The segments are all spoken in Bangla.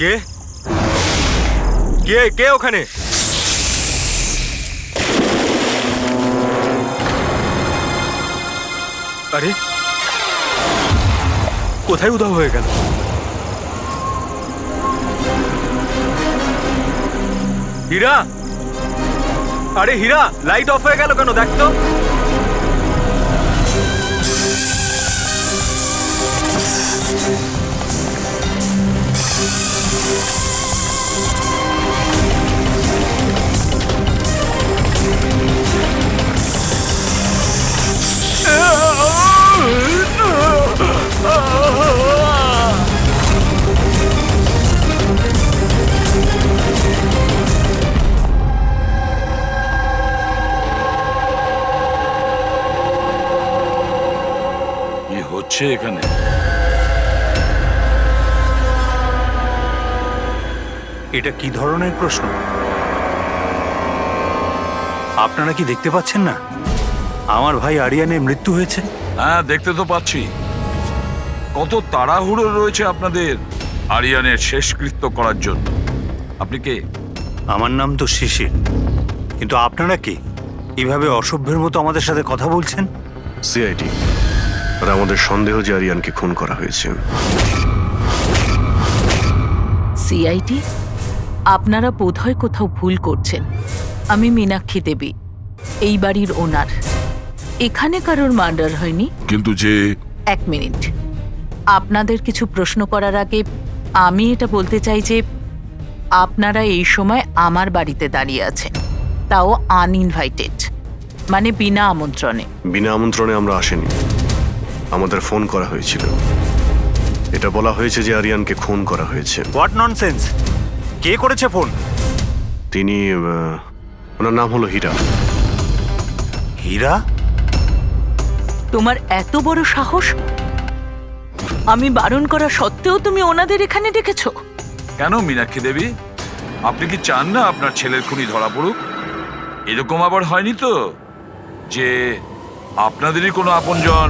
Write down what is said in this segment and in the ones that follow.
কে কে কে ওখানে? আরে কোথায় উধাও হয়ে গেল? হীরা, আরে হীরা, লাইট অফ হয়ে গেল কেন? দেখ তো। কি হচ্ছে এখানে? এটা কি ধরনের প্রশ্ন? আপনারা কি দেখতে পাচ্ছেন না আমার ভাই আরিয়ানের মৃত্যু হয়েছে? হ্যাঁ, দেখতে তো পাচ্ছি। কত তাড়াহুড়ো রয়েছে আপনাদের আরিয়ানের শেষকৃত্য করার জন্য। আপনি কে? আমার নাম তো শিশির, কিন্তু আপনারা কি এভাবে অসভ্যের মতো আমাদের সাথে কথা বলছেন? সিআইডি, আর আমাদের সন্দেহ যে আরিয়ানকে খুন করা হয়েছে। সিআইডি, আপনারা বোধহয় কোথাও ভুল করছেন। আমি মীনাক্ষী দেবী, এই বাড়ির ওনার। এখানে কারোর মার্ডার হয়নি। কিন্তু যে এক মিনিট, আপনাদের কিছু প্রশ্ন করার আগে আমি এটা বলতে চাই যে আপনারা এই সময় আমার বাড়িতে দাঁড়িয়ে আছেন, তাও আনইনভাইটেড, মানে বিনা আমন্ত্রণে। বিনা আমন্ত্রণে আমরা আসেনি, আমাদের ফোন করা হয়েছিল। এটা বলা হয়েছে যে আরিয়ানকে খুন করা হয়েছে। What nonsense! কে করেছে ফোন? তিনি ওনার নাম হলো হীরা। হীরা? তোমার এত বড় সাহস! আমি বারণ করা সত্ত্বেও তুমি ওনাদের এখানে ডেকেছো? কেন মীনাক্ষী দেবী, আপনি কি চান না আপনার ছেলের খুনি ধরা পড়ুক? এরকম আবার হয়নি তো যে আপনাদেরই কোনো আপনজন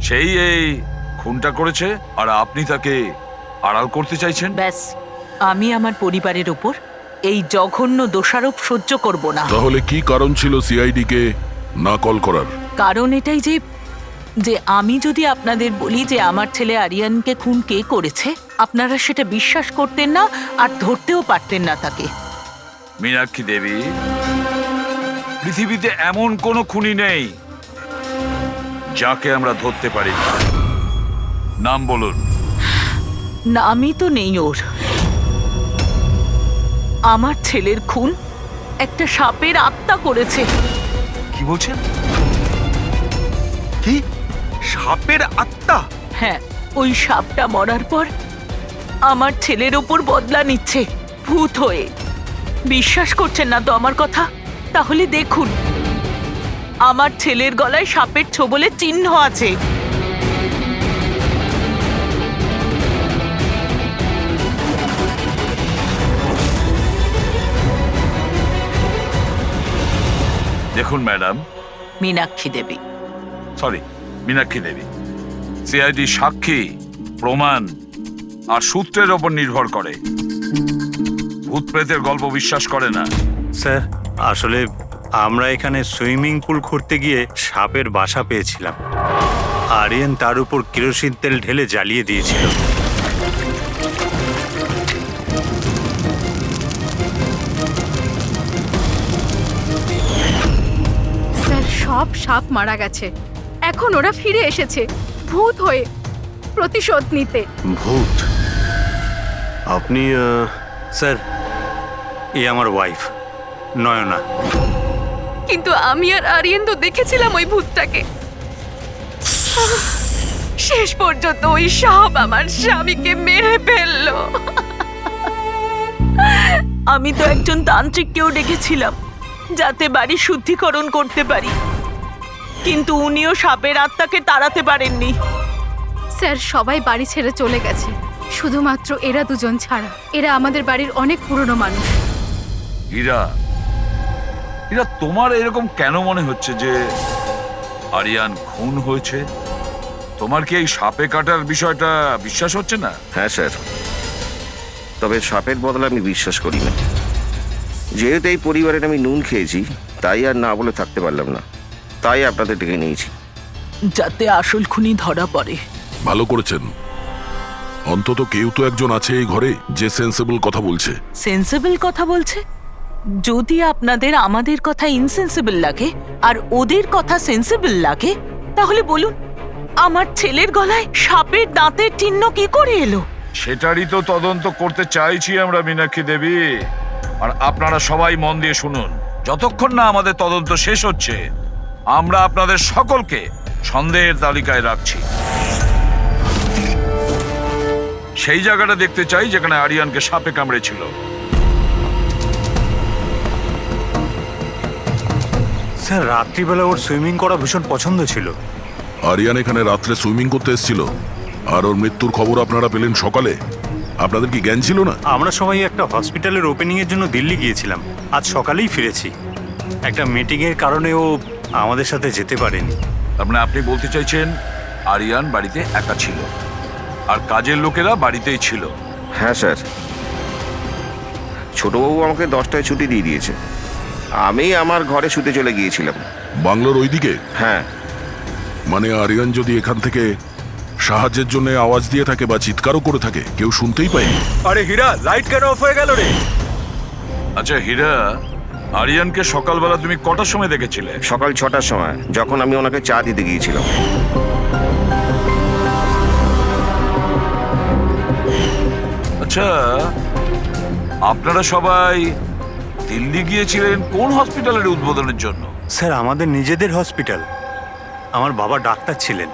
সেই এই খুনটা করেছে আর আপনি তাকে আড়াল করতে চাইছেন? ব্যাস, আমি আমার পরিবারের ওপর এই জঘন্য দোষারোপ সহ্য করব না। তাহলে কি কারণ ছিল সিআইডি কে না কল করার? কারণ এটাই যে যে আমি যদি আপনাদের বলি যে আমার ছেলে আরিয়ানকে খুন কে করেছে, আপনারা সেটা বিশ্বাস করতেন না আর ধরতেও পারতেন না তাকে। মীনাক্ষী দেবী, পৃথিবীতে এমন কোনো খুনি নেই যাকে আমরা ধরতে পারি না। নাম বলুন। নামই তো নেই ওর। আমার ছেলের খুন একটা সাপের আত্মা করেছে। কি বলছেন? কি? সাপের আত্মা? হ্যাঁ, ওই সাপটা মরার পর আমার ছেলের ওপর বদলা নিচ্ছে ভূত হয়ে। বিশ্বাস করছেন না তো আমার কথা? তাহলে দেখুন, আমার ছেলের গলায় সাপের ছোবলের চিহ্ন আছে। দেখুন ম্যাডাম, মীনাক্ষী দেবী। সরি, মীনাক্ষী দেবী, সিআইডি সাক্ষী, প্রমাণ আর সূত্রের ওপর নির্ভর করে। ভূত প্রেতের গল্প বিশ্বাস করে না। স্যার, আসলে আমরা এখানে সুইমিং পুল খুঁড়তে গিয়ে সাপের বাসা পেয়েছিলাম। আরিয়ান তার উপর কেরোসিন তেল ঢেলে জ্বালিয়ে দিয়েছিল। স্যার, সব সাপ মারা গেছে, এখন ওরা ফিরে এসেছে ভূত হয়ে প্রতিশোধ নিতে। ভূত? আপনি স্যার, এই আমার ওয়াইফ নয়না। কিন্তু আমি আর আরিয়ান তো দেখেছিলাম ওই ভূতটাকে। শেষ পর্যন্ত ওই সাপ আমার স্বামীকে মেরে ফেললো। আমি তো একজন তান্ত্রিককেও ডেকেছিলাম যাতে বাড়ি শুদ্ধিকরণ করতে পারি, কিন্তু উনিও সাপের আত্মাকে তাড়াতে পারেননি। স্যার, সবাই বাড়ি ছেড়ে চলে গেছে, শুধুমাত্র এরা দুজন ছাড়া। এরা আমাদের বাড়ির অনেক পুরনো মানুষ। হীরা, হীরা, তোমার এরকম কেন মনে হচ্ছে যে আরিয়ান খুন হয়েছে? তোমার কি এই সাপে কাটার বিষয়টা বিশ্বাস হচ্ছে না? হ্যাঁ স্যার, তবে সাপের বদলে আমি বিশ্বাস করি না। যেহেতু এই পরিবারের আমি নুন খেয়েছি, তাই আর না বলে থাকতে পারলাম না, তাই আপনাদের ডেকে নিয়েছি। যাতে আসল খুনি ধরা পড়ে। ভালো করেছেন। অন্তত কেউ তো একজন আছে এই ঘরে যে সেন্সেবল কথা বলছে। সেন্সিবল কথা বলছে? যদি আপনাদের আমাদের কথা ইনসেন্সিবল লাগে আর ওদের কথা সেন্সিবল লাগে, তাহলে বলুন আমার ছেলের গলায় সাপের দাঁতের চিহ্ন কি করে এলো? সেটারই তো তদন্ত করতে চাইছি আমরা, মীনাক্ষী দেবী। আর আপনারা সবাই মন দিয়ে শুনুন, যতক্ষণ না আমাদের তদন্ত শেষ হচ্ছে আমরা আপনাদের সকলকে সন্দেহের তালিকায় রাখছি। সেই জায়গাটা দেখতে চাই যেখানে আরিয়ানকে সাপে কামড়েছিল। স্যার রাত্রিবেলা ওর সুইমিং করা ভীষণ পছন্দ ছিল। আরিয়ান এখানে রাত্রে সুইমিং করতে এসেছিল, আর ওর মৃত্যুর খবর আপনারা পেলেন সকালে। আপনাদের কি জ্ঞান ছিল না? আমরা সবাই একটা হসপিটালের ওপেনিং এর জন্য দিল্লি গিয়েছিলাম, আজ সকালেই ফিরেছি। একটা মিটিং এর কারণে ও আমাদের সাথে যেতে পারেনি। তার মানে আপনি বলতে চাইছেন আরিয়ান বাড়িতে একা ছিল আর কাজের লোকেরা বাড়িতেই ছিল? হ্যাঁ স্যার, ছোটবাবু আমাকে 10টায় ছুটি দিয়ে দিয়েছে। আমি আমার ঘরে শুতে চলে গিয়েছিলাম। বাংলোর ওইদিকে? হ্যাঁ। মানে আরিয়ান যদি এখান থেকে সাহায্যের জন্য আওয়াজ দিয়ে থাকে বা চিৎকারও করে থাকে, কেউ শুনতেই পায়নি। আরে হীরা, লাইট কেন অফ হয়ে গেল রে? আচ্ছা হীরা, আরিয়ানকে সকালবেলা তুমি কটার সময় দেখেছিলে? সকাল 6টার সময়, যখন আমি ওনাকে চা দিতে গিয়েছিলাম। আচ্ছা, আপনারা সবাই দিল্লি গিয়েছিলেন কোন হসপিটালের উদ্বোধনের জন্য? স্যার আমাদের নিজেদের হসপিটাল। আমার বাবা ডাক্তার ছিলেন,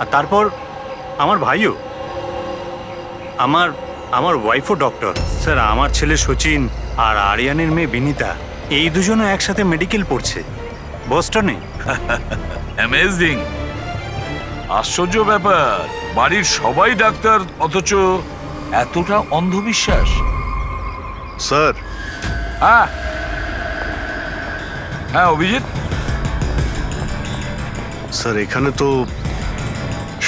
আর তারপর আমার ভাইও, আমার আমার ওয়াইফও ডক্টর। স্যার আমার ছেলে সচিন আর আরিয়ানের মেয়ে বিনীতা, এই দুজনও একসাথে মেডিকেল পড়ছে বস্টনে। অ্যামেজিং, আশ্চর্য ব্যাপার। বাড়ির সবাই ডাক্তার, অথচ এতটা অন্ধবিশ্বাস। স্যার, হ্যাঁ হ্যাঁ অভিজিৎ। স্যার এখানে তো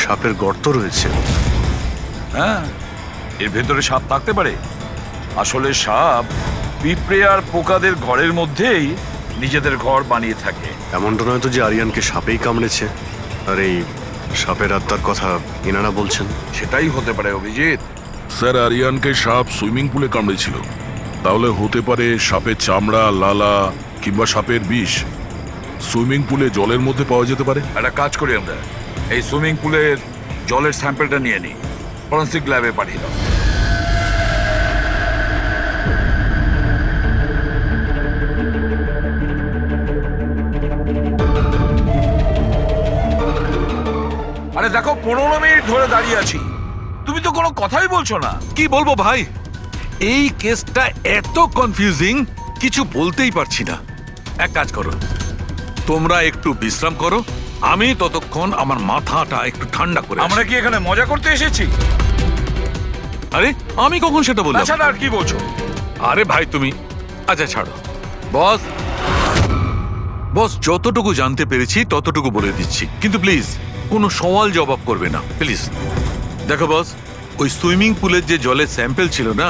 সাপের গর্ত রয়েছে। হ্যাঁ, এর ভেতরে সাপ থাকতে পারে। আসলে সাপ পিঁপড়ে আর পোকাদের ঘরের মধ্যেই নিজেদের ঘর বানিয়ে থাকে। এমনটা নয় তো যে আরিয়ানকে সাপেই কামড়েছে, আর এই সাপের আত্মার কথা ইনারা বলছেন? সেটাই হতে পারে অভিজিৎ। স্যার আরিয়ানকে সাপ সুইমিং পুলে কামড়েছিল, তাহলে হতে পারে সাপের চামড়া, লালা কিংবা সাপের বিষ সুইমিং পুলে জলের মধ্যে পাওয়া যেতে পারে। একটা কাজ করি আমরা, এই সুইমিং পুলের জলের স্যাম্পলটা নিয়ে নিই, ফরেন্সিক ল্যাবে পাঠিয়ে দাও। আরে দেখো, 15 মিনিট ধরে দাঁড়িয়ে আছি, তুমি তো কোনো কথাই বলছো না। কি বলবো ভাই, এই কেসটা এত কনফিউজিং, কিছু বলতেই পারছি না। এক কাজ করো, তোমরা একটু বিশ্রাম করো, আমি ততক্ষণ আমার মাথাটা একটু ঠান্ডা করে আমরা কি এখানে মজা করতে এসেছি? আরে আমি কখন সেটা বললাম? তাছাড়া আর কি বলছো? আরে ভাই তুমি, আচ্ছা ছাড়ো। বস বস যতটুকু জানতে পেরেছি ততটুকু বলে দিচ্ছি, কিন্তু প্লিজ কোনো সওয়াল জবাব করবে না প্লিজ। দেখো বস, ওই সুইমিং পুলের যে জলের স্যাম্পল ছিল না,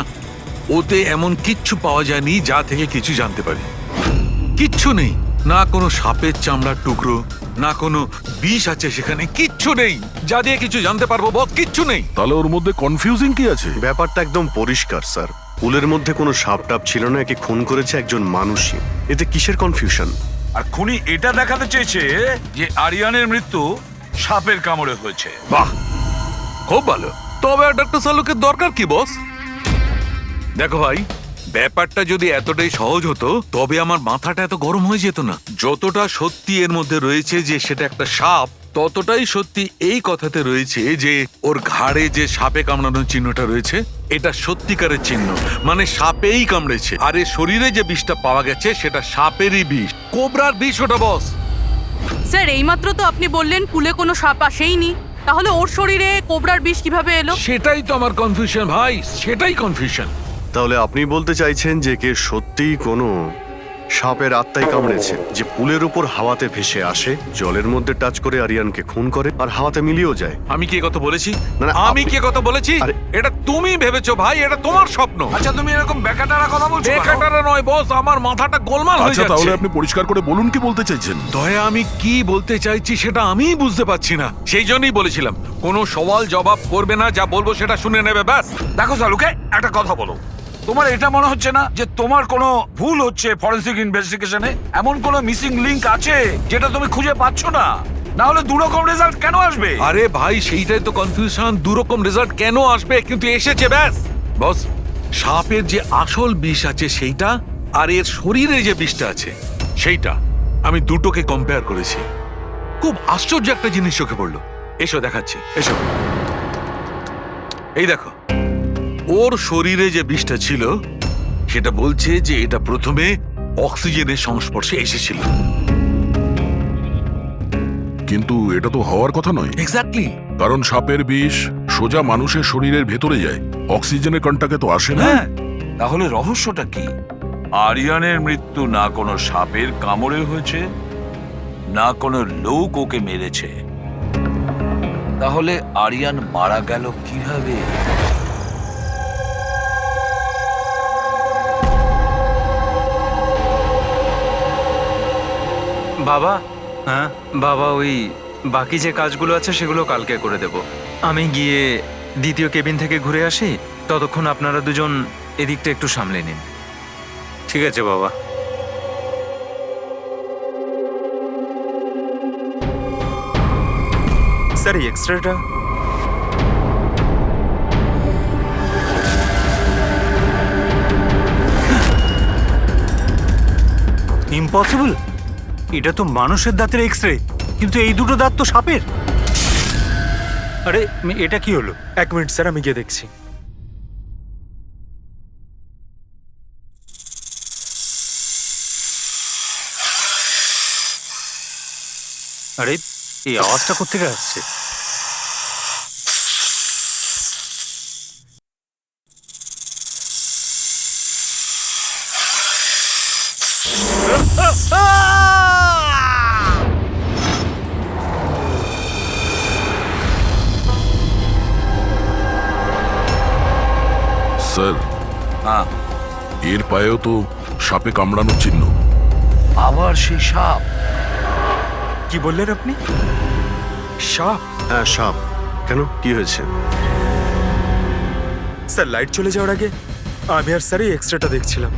ওতে এমন কিচ্ছু পাওয়া যায়নি যা থেকে কিছু জানতে পারি। কিচ্ছু নেই, না কোনো সাপের চামড়ার টুকরো, না কোনো বিষ আছে সেখানে, কিচ্ছু নেই যা দিয়ে কিছু জানতে পারবো বস, কিচ্ছু নেই। তাহলে ওর মধ্যে কনফিউজিং কি আছে? ব্যাপারটা একদম পরিষ্কার স্যার। পুলের মধ্যে কোনো সাপ টাপ ছিল না, একে খুন করেছে একজন মানুষই। এতে কিসের কনফিউশন? আর খুনি এটা দেখাতে চেয়েছে যে আরিয়ানের মৃত্যু সাপের কামড়ে হয়েছে। বাহ, খুব ভালো। তবে আর ডক্টর সালুকের দরকার কি বস? দেখো ভাই, ব্যাপারটা যদি এতটাই সহজ হতো তবে আমার মাথাটা এত গরম হয়ে যেত না। যতটা সত্যি এর মধ্যে রয়েছে যে সেটা একটা সাপ, ততটাই সত্যি এই কথাতে রয়েছে যে ওর ঘাড়ে যে সাপে কামড়ানোর চিহ্নটা রয়েছে, এটা সত্যিকারের চিহ্ন, মানে সাপেই কামড়েছে। আর এর শরীরে যে বিষটা পাওয়া গেছে সেটা সাপেরই বিষ, কোবরার বিষ ওটা বস। স্যার এইমাত্র তো আপনি বললেন পুলে কোনো সাপ আসেইনি, তাহলে ওর শরীরে কোবরার বিষ কিভাবে এলো? সেটাই তো আমার কনফিউশন ভাই, সেটাই কনফিউশন। তাহলে আপনি বলতে চাইছেন যে কে সত্যিই কোনো সাপের আত্মাই কামড়েছে, যে পুলের উপর হাওয়াতে ভেসে আসে, জলের মধ্যে টাচ করে আরিয়ানকে খুন করে আর হাওয়াতে মিলিয়েও যায়। আমি কি কথা বলেছি? না, না, আমি কি কথা বলেছি? আরে- এটা তুমি ভেবেছো ভাই, এটা তোমার স্বপ্ন। আচ্ছা তুমি এরকম বেকাটারা কথা বলছো কেন? বেকারটা নয় বস, আমার মাথাটা গোলমাল হয়ে আচ্ছা তাহলে যাচ্ছে। আপনি পরিষ্কার করে বলুন কি বলতে চাইছেন। দয়া, আমি কি বলতে চাইছি সেটা আমিই বুঝতে পারছি না। সেই জন্যই বলেছিলাম কোনো সওয়াল জবাব করবে না, যা বলবো সেটা শুনে নেবে ব্যাস। দেখো সালুকে, একটা কথা বলো। তোমার এটা মনে হচ্ছে না যে তোমার কোনো ভুল হচ্ছে ফরেনসিক ইনভেস্টিগেশনে? এমন কোনো মিসিং লিংক আছে যেটা তুমি খুঁজে পাচ্ছ না? না হলে দুরকম রেজাল্ট কেন আসবে? আরে ভাই, সেইটাই তো কনফিউশন। দুরকম রেজাল্ট কেন আসবে, কিন্তু এসেছে ব্যাস। বস, সাপের যে আসল বিষ আছে সেইটা, আর এর শরীরে যে বিষটা আছে সেইটা, আমি দুটোকে কম্পেয়ার করেছি। খুব আশ্চর্য একটা জিনিস চোখে পড়লো। এসো দেখাচ্ছি, এসো। এই দেখো, ওর শরীরে যে বিষটা ছিল সেটা বলছে যে এটা প্রথমে অক্সিজেনের সংস্পর্শে এসেছিল। কিন্তু এটা তো হওয়ার কথা নয়, এক্স্যাক্টলি। কারণ সাপের বিষ সোজা মানুষের শরীরের ভেতরে যায়, অক্সিজেনের কন্টাক্টে তো আসে না। হ্যাঁ, তাহলে রহস্যটা কি? আরিয়ানের মৃত্যু না কোনো সাপের কামড়ে হয়েছে, না কোনো লোক ওকে মেরেছে। তাহলে আরিয়ান মারা গেল কিভাবে? বাবা, হ্যাঁ, বাবা ওই বাকি যে কাজগুলো আছে সেগুলো কালকে করে দেব। আমি গিয়ে দ্বিতীয় কেবিন থেকে ঘুরে আসি, ততক্ষণ আপনারা দুজন এদিকটা একটু সামলে নিন। ঠিক আছে বাবা। স্যার, এই এক্সট্রাটা ইম্পসিবল, এটা তো মানুষের দাঁতের এক্স রে, কিন্তু এই দুটো দাঁত তো সাপের। আরে এটা কি হলো? 1 মিনিট স্যার, আমি গিয়ে দেখছি। আরে এই আওয়াজটা কোত্থেকে আসছে? স্যার, হ্যাঁ, এর পায়েও তো সাপে কামড়ানোর চিহ্ন। আবার সেই সাপ? কি বললেন আপনি? সাপ? হ্যাঁ সাপ। কেন, কি হয়েছে? স্যার, লাইট চলে যাওয়ার আগে আমি আর স্যার এই এক্সট্রাটা দেখছিলাম।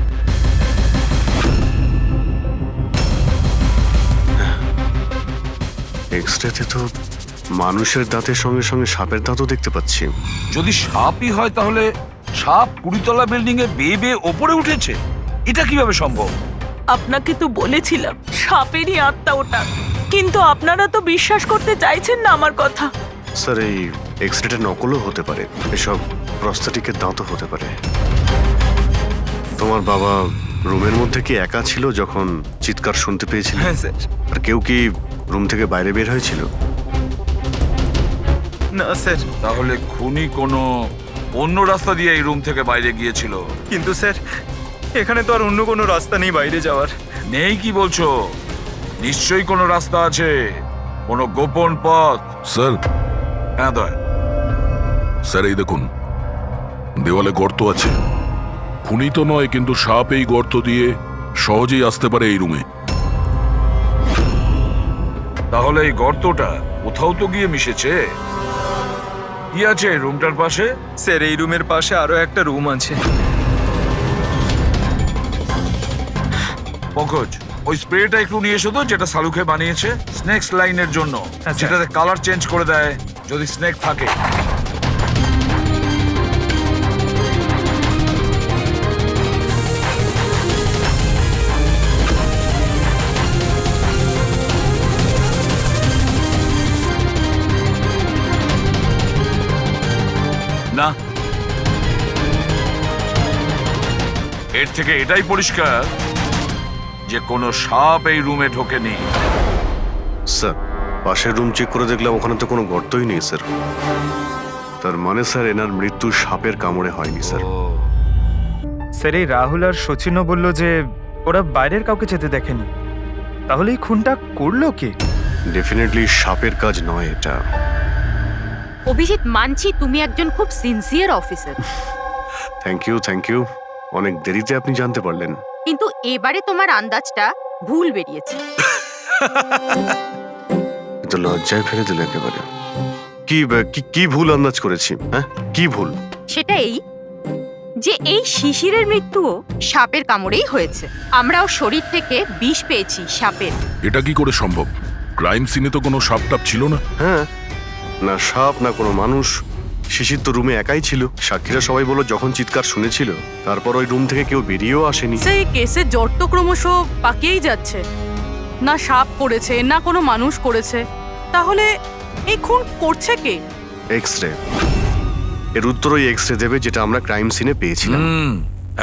এক্সরেতে তো মানুষের দাঁতের সঙ্গে সঙ্গে সাপের দাঁতও দেখতে পাচ্ছি। যদি সাপই হয় তাহলে সাপ 20তলা বিল্ডিং এ বেয়ে বেয়ে ওপরে উঠেছে, এটা কিভাবে সম্ভব? আপনাকে তো বলেছিলাম সাপেরই আত্মা ওটা, কিন্তু আপনারা তো বিশ্বাস করতে চাইছেন না আমার কথা। স্যার, এই এক্সরেটা নকলও হতে পারে, এসব প্রস্থেটিকের দাঁতও হতে পারে। তোমার বাবা রুমের মধ্যে কি একা ছিল যখন চিৎকার শুনতে পেয়েছিল? হ্যাঁ স্যার। আর কেউ কি রুম থেকে বাইরে বের হয়েছিল? না স্যার, তাহলে খুনি কোনো অন্য রাস্তা দিয়ে এই রুম থেকে বাইরে গিয়েছিল। কিন্তু স্যার এখানে তো আর অন্য কোনো রাস্তা নেই বাইরে যাওয়ার। নেই কি বলছো? নিশ্চয়ই কোনো রাস্তা আছে, কোনো গোপন পথ। স্যার, হ্যাঁ দয়, স্যার এই দেখুন, দেওয়ালে গর্ত আছে। খুনি তো নয়, কিন্তু সাপ এই গর্ত দিয়ে সহজেই আসতে পারে এই রুমে। তাহলে এই গর্তটা কোথাও তো গিয়ে মিশেছে। কি আছে এই রুমটার পাশে? স্যার, এই রুমের পাশে আরো একটা রুম আছে। পঙ্কজ, ওই স্প্রেটা একটু নিয়ে এসো তো, যেটা সালুকে বানিয়েছে স্নেকস লাইনের জন্য, আচ্ছা। যেটাতে কালার চেঞ্জ করে দেয় যদি স্নেক থাকে। না, এর থেকে এটাই পরিষ্কার যে কোনো সাপ এই রুমে ঢোকেনি। স্যার, পাশের রুম চেক করে দেখলাম ওখানে তো কোনো গর্তই নেই স্যার। তার মানে স্যার এনার মৃত্যু সাপের কামড়ে হয়নি স্যার। স্যার, এই রাহুল আর সচিনও বলল যে ওরা বাইরের কাউকে যেতে দেখেনি, তাহলে এই খুনটা করলো কে? ডেফিনেটলি সাপের কাজ নয় এটা। অভিজিৎ, মানছি তুমি একজন খুব সিনসিয়ার অফিসার, থ্যাংক ইউ। অনেক দেরিতে আপনি জানতে পারলেন। কিন্তু এবারে তোমার আন্দাজটা ভুল বেরিয়েছে। কিন্তু লজ্জায় ফেলে দিল একেবারে। কি ভুল আন্দাজ করেছি? হ্যাঁ, কি ভুল? সেটা এই যে এই শিশিরের মৃত্যুও সাপের কামড়েই হয়েছে। আমরাও শরীর থেকে বিষ পেয়েছি সাপের। এটা কি করে সম্ভব? ক্রাইম সিনে তো কোনো সাপ টাপ ছিল না। হ্যাঁ, না সাপ না কোনো মানুষ। শিশির তো রুমে একাই ছিল। সাক্ষীরা সবাই বলল যখন চিৎকার শুনেছিল তারপর ওই রুম থেকে কেউ বেরিয়েও আসেনি। সেই কেসের জট তো ক্রমশ পাকিয়েই যাচ্ছে। না সাপ করেছে না কোনো মানুষ করেছে, তাহলে এই খুন করছে কে? এক্স-রে। এর উত্তর ওই এক্স-রে দেবে যেটা আমরা ক্রাইম সিনে পেয়েছিলাম।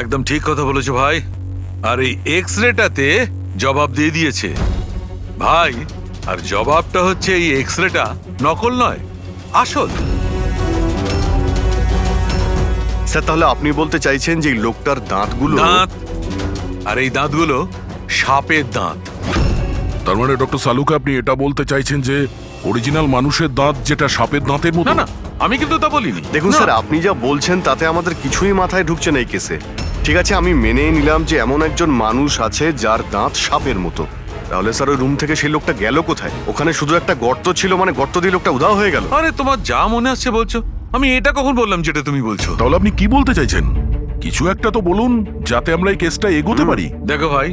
একদম ঠিক কথা বলেছো ভাই। আর এই এক্সরেটাতে জবাব দিয়ে দিয়েছে ভাই। আর জবাবটা হচ্ছে এই এক্সরেটা নকল নয়, আসল। স্যার, তাহলে আপনি বলতে চাইছেন যে এই লোকটার দাঁতগুলো? দাঁত, আর এই দাঁতগুলো সাপের দাঁত। তার মানে ডক্টর সালুকে আপনি এটা বলতে চাইছেন যে অরিজিনাল মানুষের দাঁত যেটা সাপের দাঁতের মতো? না না, আমি কিন্তু তা বলিনি। দেখুন না। স্যার, আপনি যা বলছেন তাতে আমাদের কিছুই মাথায় ঢুকছে না এই কেসে। ঠিক আছে, আমি মেনে নিলাম যে এমন একজন মানুষ আছে যার দাঁত সাপের মতো। তাহলে স্যার ওই রুম থেকে সেই লোকটা গেল কোথায়? ওখানে শুধু একটা গর্ত ছিল, মানে গর্ত দিয়ে লোকটা উধাও হয়ে গেল। আরে তোমার যা মনে আসছে বলছো। আমি এটা কখন বললাম যেটা তুমি বলছো? তাহলে আপনি কি বলতে চাইছেন? কিছু একটা তো বলুন যাতে আমরা এই কেসটা এগোতে পারি। দেখো ভাই,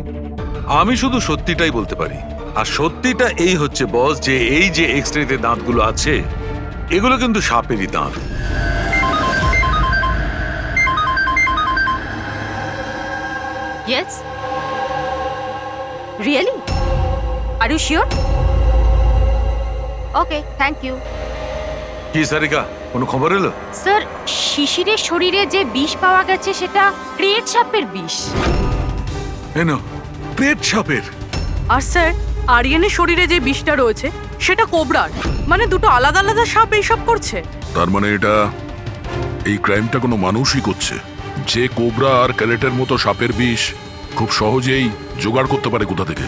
আমি শুধু সত্যিটাই বলতে পারি। আর সত্যিটা এই হচ্ছে বস, যে এই যে এক্সরেতে দাঁতগুলো আছে এগুলো কিন্তু সাপেরই দাঁত। Yes, really? Are you sure? Okay, thank you. কি সারিকা, কোনো খবর এলো? স্যার, শিশিরের শরীরে যে বিষ পাওয়া গেছে সেটা ক্রিয়েট সাপের বিষ। এনো, পেট সাপের। আর স্যার, আরিয়ানের শরীরে যে বিষটা রয়েছে সেটা কোবরার। মানে দুটো আলাদা আলাদা সাপ এইসব করছে। তার মানে এটা এই ক্রাইমটা কোনো মানুষই করছে, যে কোবরা আর ক্যারেটের মতো সাপের বিষ খুব সহজেই জোগাড় করতে পারে কোথা থেকে।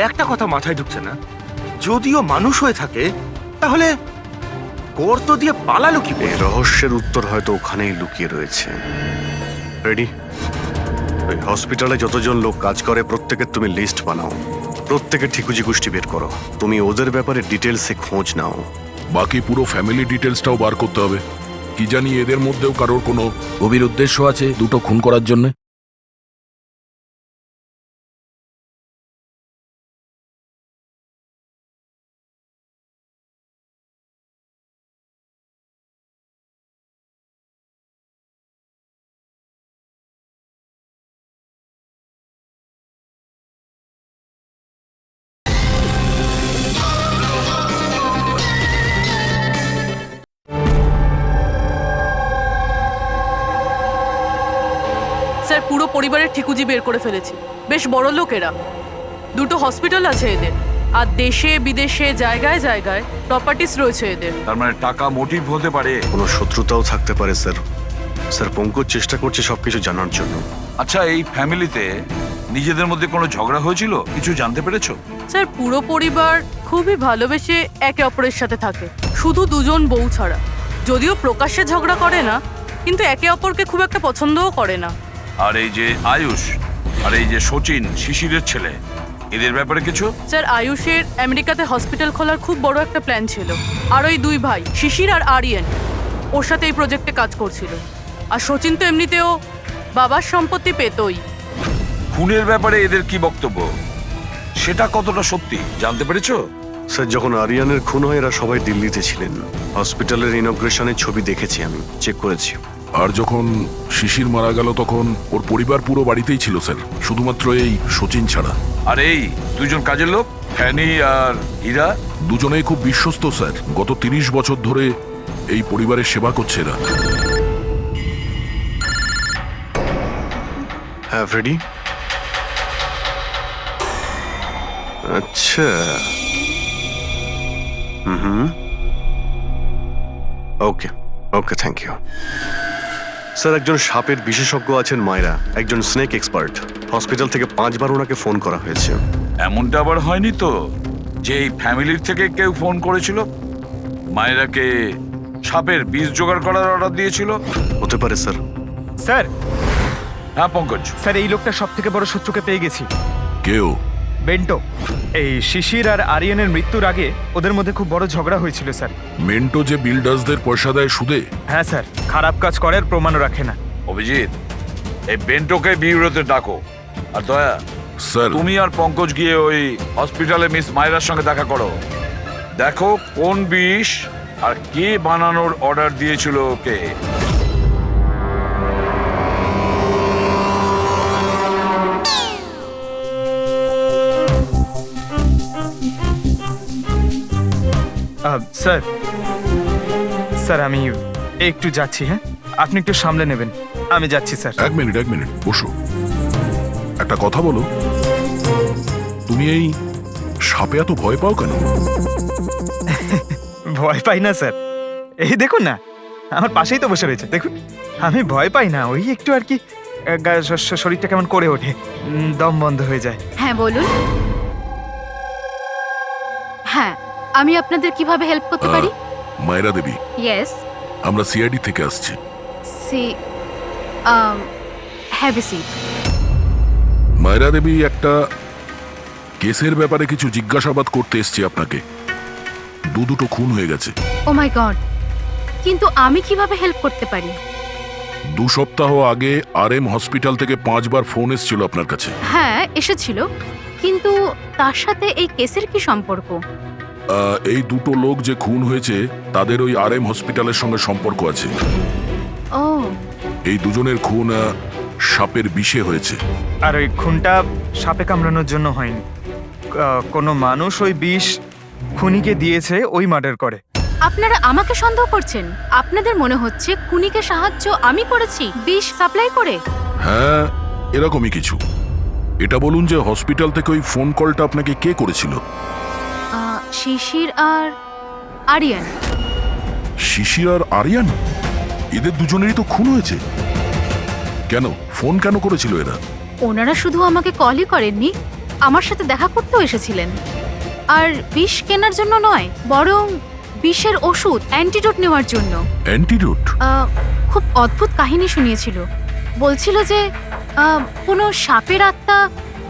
একটা কথা মাথায় ঢুকছে না, যদিও মানুষ হয়ে থাকে তাহলে গর্ত দিয়ে পালালো কি করে? এই রহস্যের উত্তর হয়তো ওখানেই লুকিয়ে রয়েছে। রেডি? ওই হসপিটালে যতজন লোক কাজ করে প্রত্যেকের তুমি লিস্ট বানাও, প্রত্যেকের ঠিকুজি গোষ্ঠী বের করো। তুমি ওদের ব্যাপারে ডিটেলসে খোঁজ নাও। বাকি পুরো ফ্যামিলি ডিটেলসটাও বার করতে হবে। কি জানি এদের মধ্যেও কারোর কোনো গভীর উদ্দেশ্য আছে দুটো খুন করার জন্য। স্যার, পুরো পরিবারের ঠিকুজি বের করে ফেলেছি। বেশ বড় লোকেরা। দুটো হসপিটাল আছে এদের, আর দেশে বিদেশে জায়গায় জায়গায় প্রপার্টিস রয়েছে এদের। তার মানে টাকা মোটিভ হতে পারে। কোনো শত্রুতাও থাকতে পারে স্যার। স্যার, পঙ্কজ চেষ্টা করছে সবকিছু জানার জন্য। আচ্ছা, এই ফ্যামিলিতে নিজেদের মধ্যে কোনো ঝগড়া হয়েছিল? কিছু জানতে পেরেছো? স্যার, পুরো পরিবার খুবই ভালোবেসে একে অপরের সাথে থাকে, শুধু দুজন বউ ছাড়া। যদিও প্রকাশ্যে ঝগড়া করে না, কিন্তু একে অপরকে খুব একটা পছন্দও করে না। আর এই যে আয়ুষ আর এই যে সচিন, শিশিরের ছেলে, এদের ব্যাপারে কিছু? স্যার, আয়ুষের আমেরিকাতে হসপিটাল খোলার খুব বড় একটা প্ল্যান ছিল। আর ওই দুই ভাই শিশির আর আরিয়ান ওর সাথে এই প্রজেক্টে কাজ করছিল। আর সচিন তো এমনিতেও বাবার সম্পত্তি পেতই। খুনের ব্যাপারে এদের কি বক্তব্য, সেটা কতটা সত্যি জানতে পেরেছো? স্যার, যখন আরিয়ানের খুন হয় এরা সবাই দিল্লিতে ছিলেন। হসপিটালের ইনগ্রেশনের ছবি দেখেছি, আমি চেক করেছি। আর যখন শিশির মারা গেল তখন ওর পরিবার পুরো বাড়িতেই ছিল স্যার, শুধুমাত্র এই সচিন ছাড়া। আর এই দুজন কাজের লোক, ফ্যানি আর হীরা, দুজনেই খুব বিশ্বস্ত স্যার। গত 30 বছর ধরে এই পরিবারের সেবা করছে এরা। হ্যাঁ ফ্রেডি। আচ্ছা, হুম, ওকে ওকে, থ্যাংক ইউ। স্যার একজন সাপের বিশেষজ্ঞ আছেন মায়রা, একজন স্নেক এক্সপার্ট। হসপিটাল থেকে 5 বার ওনাকে ফোন করা হয়েছে। এমনটা আবার হয়নি তো যে এই ফ্যামিলির থেকে কেউ ফোন করেছিল মায়েরাকে সাপের বিষ জোগাড় করার অর্ডার দিয়েছিল? হতে পারে স্যার। স্যার হ্যাঁ পঙ্কজ, স্যার এই লোকটা সব থেকে বড় শত্রুকে পেয়ে গেছি। কেউ? বেন্টো। এই শিশির আর আরিয়ানের মৃত্যুর আগে ওদের মধ্যে খুব বড় ঝগড়া হয়েছিল স্যার। মেন্টো যে বিল্ডার্সদের পয়সা দেয় সুদে? হ্যাঁ স্যার, খারাপ কাজ করে আর প্রমাণও রাখে না। অভিজিৎ এই বেন্টোকে বিউরোতে ডাকো। আর দয়া, স্যার তুমি আর পঙ্কজ গিয়ে ওই হসপিটালে মিস মায়রার সঙ্গে দেখা করো। দেখো কোন বিষ আর কে বানানোর অর্ডার দিয়েছিল ওকে। স্যার স্যার আমি একটু যাচ্ছি। হ্যাঁ, আপনি একটু সামলে নেবেন। আমি যাচ্ছি স্যার। এক মিনিট বসো। একটা কথা বলো, তুমি এই সাপে এত ভয় পাও কেন? ভয় পাই না স্যার, এই দেখুন না, আমার পাশেই তো বসে রয়েছে, দেখুন। আমি ভয় পাই না, ওই একটু আর কি শরীরটা কেমন করে ওঠে, দম বন্ধ হয়ে যায়। হ্যাঁ বলুন। হ্যাঁ, আমি আপনাদের কিভাবে হেল্প করতে পারি? মায়রা দেবী, ইয়েস। আমরা সিআইডি থেকে আসছি। See have a seat. Myra Devi, একটা কেসের ব্যাপারে কিছু জিজ্ঞাসাবাদ করতে এসছি আপনাকে। দুটো খুন হয়ে গেছে। ও মাই গড, কিন্তু আমি কিভাবে হেল্প করতে পারি? 2 সপ্তাহ আগে RM হসপিটাল থেকে 5 বার ফোন এসেছিল আপনার কাছে। হ্যাঁ এসেছিল, কিন্তু তার সাথে এই কেসের কি সম্পর্ক? এই 2 লোক যে খুন হয়েছে তাদের ওই RM হসপিটালের সঙ্গে সম্পর্ক আছে। ও, এই দুজনের খুন সাপের বিষে হয়েছে। আর ওই খুনটা সাপে কামড়ানোর জন্য হয়নি। কোনো মানুষ ওই বিষ খুনিকে দিয়েছে, ওই মার্ডার করে। আপনারা আমাকে সন্দেহ করছেন? আপনাদের মনে হচ্ছে খুনিকে সাহায্য আমি করেছি বিষ সাপ্লাই করে? হ্যাঁ, এরকমই কিছু। এটা বলুন যে হসপিটাল থেকে ওই ফোন কলটা আপনাকে কে করেছিল? শিশির আর আরিয়ান। শিশির আর আরিয়ান? এদের দুজনেরই তো খুন হয়েছে। কেন ফোন কেন করেছিল এরা? ওনারা শুধু আমাকে কলই করেননি, আমার সাথে দেখা করতেও এসেছিলেন। আর বিষ কেনার জন্য নয়, বরং বিষের ওষুধ অ্যান্টিডোট নেওয়ার জন্য। অ্যান্টিডোট? খুব অদ্ভুত কাহিনী শুনিয়েছিল। বলছিল যে কোনো সাপের আত্মা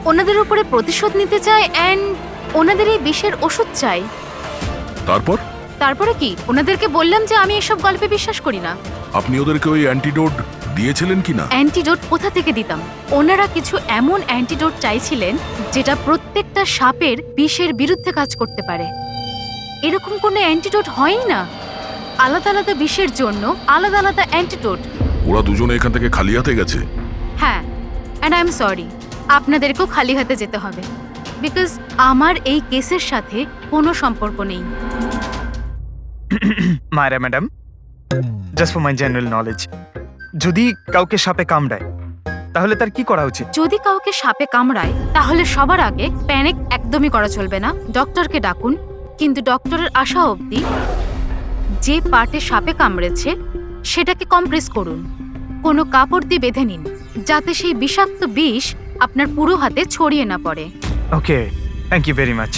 ওনাদের উপরে প্রতিশোধ নিতে চায় অ্যান্ড ওনাদের এই বিষের ওষুধ চাই। তারপরে কি? ওনাদেরকে বললাম যে আমি এসব গল্পে বিশ্বাস করি না। আপনি ওদেরকে ওই অ্যান্টিডোট দিয়েছিলেন কি না? অ্যান্টিডোট কোথা থেকে দিতাম? ওনারা কিছু এমন অ্যান্টিডোট চাইছিলেন যেটা প্রত্যেকটা সাপের বিষের বিরুদ্ধে কাজ করতে পারে। এরকম কোনো অ্যান্টিডোট হয়ই না। আলাদা আলাদা বিষের জন্য আলাদা আলাদা অ্যান্টিডোট। ওরা দুজনে এখান থেকে খালি হাতে গেছে? হ্যাঁ, অ্যান্ড আই এম সরি, আপনাদেরকেও খালি হাতে যেতে হবে, বিকজ আমার এই কেসের সাথে কোনো সম্পর্ক নেই। Myra madam, just for my general knowledge, যদি কাউকে সাপে কামড়ায় তাহলে তার কি করা উচিত? যদি কাউকে সাপে কামড়ায় তাহলে সবার আগে প্যানিক একদমই করা চলবে না। ডক্টরকে ডাকুন, কিন্তু ডক্টরের আসা অবধি যে পার্টে সাপে কামড়েছে সেটাকে কম্প্রেস করুন। কোনো কাপড় দিয়ে বেঁধে নিন যাতে সেই বিষাক্ত বিষ আপনার পুরো হাতে ছড়িয়ে না পড়ে। ওকে, থ্যাংক ইউ ভেরি মাচ।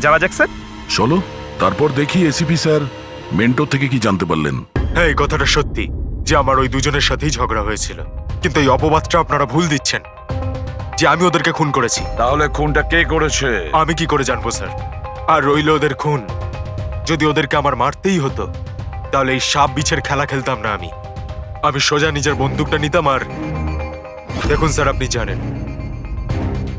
যাওয়া যাক স্যার। চলো, তারপর দেখি এসিপি স্যার মেন্টো থেকে কি জানতে পারলেন। হ্যাঁ, এই কথাটা সত্যি যে আমার ওই দুজনের সাথেই ঝগড়া হয়েছিল, কিন্তু এই অপবাদটা আপনারা ভুল দিচ্ছেন যে আমি ওদেরকে খুন করেছি। তাহলে খুনটা কে করেছে? আমি কি করে জানবো স্যার? আর রইল ওদের খুন, যদি ওদেরকে আমার মারতেই হতো তাহলে এই সাপ বিছের খেলা খেলতাম না। আমি সোজা নিজের বন্দুকটা নিতাম। আর দেখুন স্যার, আপনি জানেন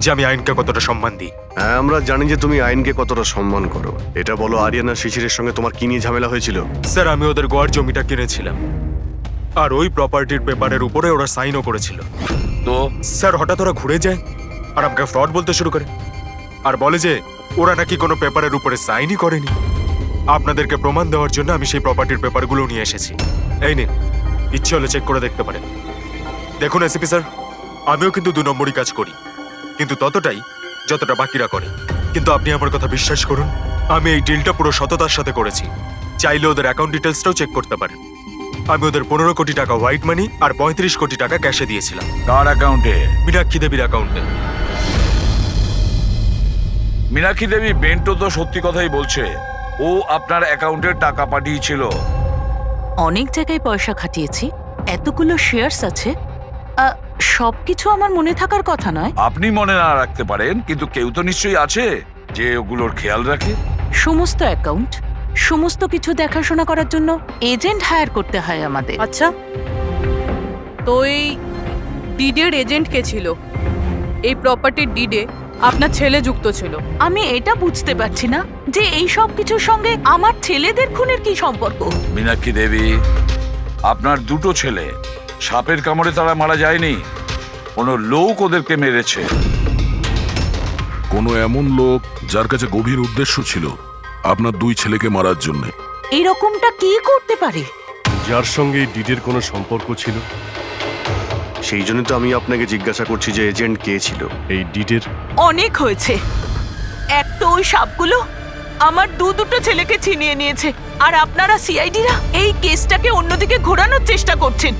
যে আমি আইনকে কতটা সম্মান দিই। হ্যাঁ, আমরা জানি যে তুমি আইনকে কতটা সম্মান করো। এটা বলো, আরিয়ানা শিশিরের সঙ্গে তোমার কি নিয়ে ঝামেলা হয়েছিল? স্যার, আমি ওদের গোয়ার জমিটা কিনেছিলাম, আর ওই প্রপার্টির পেপারের উপরে ওরা সাইনও করেছিল। তো স্যার, হঠাৎ ওরা ঘুরে যায় আর আমাকে ফ্রড বলতে শুরু করে, আর বলে যে ওরা নাকি কোনো পেপারের উপরে সাইনই করেনি। আপনাদেরকে প্রমাণ দেওয়ার জন্য আমি সেই প্রপার্টির পেপারগুলো নিয়ে এসেছি। এই নিন, ইচ্ছে হলে চেক করে দেখতে পারেন। দেখুন এসিপি স্যার, আমিও কিন্তু 2 নম্বরই কাজ করি, কিন্তু ততটাই যতটা বাকিরা করে। কিন্তু আপনি আমার কথা বিশ্বাস করুন, আমি এই ডিলটা পুরো সততার সাথে করেছি। চাইলে ওদের অ্যাকাউন্ট ডিটেলসটাও চেক করতে পারেন। আমি ওদের 15 কোটি টাকা হোয়াইট মানি আর 35 কোটি টাকা ক্যাশে দিয়েছিলাম। কার অ্যাকাউন্টে? মীনাক্ষী দেবীর অ্যাকাউন্টে। মীনাক্ষী দেবী বেন্টো তো সত্যি কথাই বলছে, ও আপনার অ্যাকাউন্টে টাকা পাঠিয়েছিল। অনেক জায়গায় পয়সা খাটিয়েছি, এতগুলো শেয়ার্স আছে, সবকিছু আমার মনে থাকার কথা নয়। আপনি মনে না রাখতে পারেন, কিন্তু কেউ তো নিশ্চয়ই আছে যে ওগুলোর খেয়াল রাখে। সমস্ত অ্যাকাউন্ট, সমস্ত কিছু দেখাশোনা করার জন্য এজেন্ট হায়ার করতে হয় আমাদের। আচ্ছা, তো এই ডিডের এজেন্ট কে ছিল? এই প্রপার্টির ডিডে আপনার ছেলে যুক্ত ছিল। আমি এটা বুঝতে পারছি না যে এই সব কিছুর সঙ্গে আমার ছেলেদের খুনের কি সম্পর্ক। মীনাক্ষী দেবী, আপনার দুটো ছেলে সাপের কামড়ে তারা মারা যায়নি, কোনো লোক ওদেরকে মেরেছে। কোনো এমন লোক যার কাছে গভীর উদ্দেশ্য ছিল আপনার দুই ছেলেকে মারার জন্য। এরকমটা কি করতে পারে? যার সঙ্গে এই ডিডের কোনো সম্পর্ক ছিল, সেই জন্য তো আমি আপনাকে জিজ্ঞাসা করছি যে এজেন্ট কে ছিল এই ডিডের। অনেক হয়েছে। এক তো ওই সাপগুলো আমার দুটো ছেলেকে ছিনিয়ে নিয়েছে, আর আপনারা সিআইডিরা এই কেসটাকে অন্যদিকে ঘোরানোর চেষ্টা করছেন।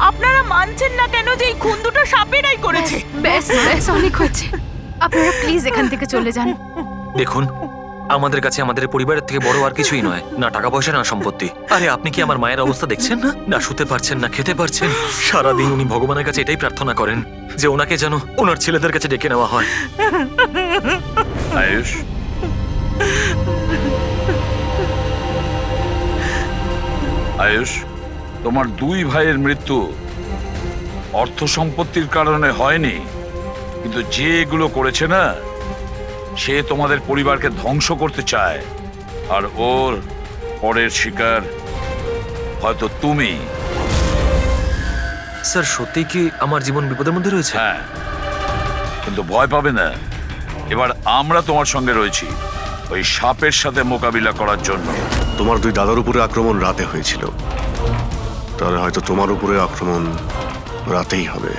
আপনারা মানছেন না কেন যে এই খুন দুটো সাপেরাই করেছে? ব্যাস ব্যাস, অনেক হয়েছে। আপনারা প্লিজ এখান থেকে চলে যান। দেখুন, আমাদের কাছে আমাদের পরিবারের থেকে বড় আর কিছুই নয়, না টাকা পয়সা না সম্পত্তি। আরে আপনি কি আমার মায়ের অবস্থা দেখছেন না? না শুতে পারছেন না খেতে পারছেন। সারাদিন উনি ভগবানের কাছে এটাই প্রার্থনা করেন যে ওনাকে যেন ওনার ছেলেদের কাছে ডেকে নেওয়া হয়। আয়ুষ, আয়ুষ, তোমার দুই ভাইয়ের মৃত্যু অর্থ সম্পত্তির কারণে হয়নি, কিন্তু যে এগুলো করেছে না, সে তোমাদের পরিবারকে ধ্বংস করতে চায়, আর ওর পরের শিকার হয়তো তুমি। স্যার, সত্যি কি আমার জীবন বিপদের মধ্যে রয়েছে? হ্যাঁ, কিন্তু ভয় পাবে না, এবার আমরা তোমার সঙ্গে রয়েছি ওই সাপের সাথে মোকাবিলা করার জন্য। তোমার দুই দাদার উপরে আক্রমণ রাতে হয়েছিল, তাহলে হয়তো তোমার উপরে আক্রমণ রাতেই হবে।